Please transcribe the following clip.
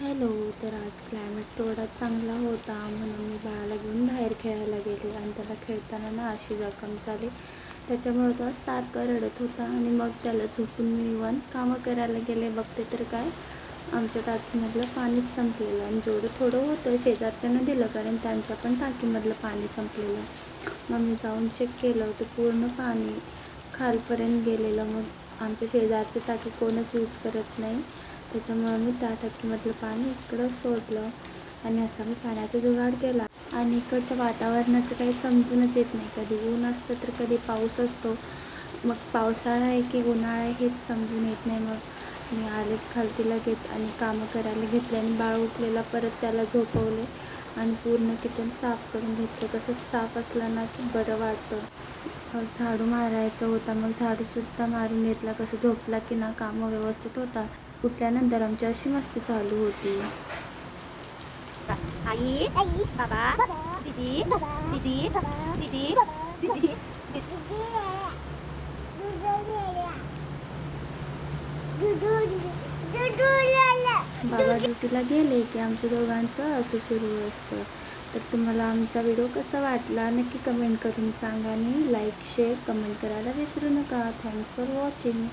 Hello. तर आज climate थोडा चांगला होता म्हणून मी बाळाला घेऊन बाहेर खेळायला गेले आणि त्याला खेळताना ना अशी जखम झाली. त्याच्यामुळे तो सारखा रडत होता आणि मग त्याला झोपून मी निवांत कामं करायला गेले. बघते तर काय, आमच्या टाकीमधलं पाणीच संपलेलं आणि जेवढं थोडं होतं शेजारच्यानं दिलं, कारण त्यांच्या पण टाकीमधलं पाणी संपलेलं. मग मी जाऊन चेक केलं तर पूर्ण पाणी खालपर्यंत गेलेलं. मग आमच्या शेजारची टाकी कोणच यूज करत नाही, त्याच्यामुळं मी त्या टाकीमधलं पाणी इकडं सोडलं आणि असा मी पाण्याचा जुगाड केला. आणि इकडच्या वातावरणाचं काही समजूनच येत नाही, कधी ऊन असतं तर कधी पाऊस असतो. मग पावसाळा आहे की उन्हाळा आहे हेच समजून येत नाही. मग मी आले खालती लगेच आणि कामं करायला घेतले आणि बाळ उठलेला परत त्याला झोपवले आणि पूर्ण किचन साफ करून घेतलं. कसं साफ असलं ना की बरं वाटतं. झाडू मारायचा होता, मग झाडूसुद्धा मारून घेतला. कसं झोपला की ना कामं व्यवस्थित होतात. उठल्यानंतर आमची अशी मस्ती चालू होती. आई, बाबा, दीदी, दीदी, दीदी, दीदी. बाबा ड्युटीला गेले की आमच्या दोघांचं असं सुरू असतं. तर तुम्हाला आमचा व्हिडिओ कसा वाटला नक्की कमेंट करून सांगा आणि लाईक शेअर कमेंट करायला विसरू नका. Thanks for watching.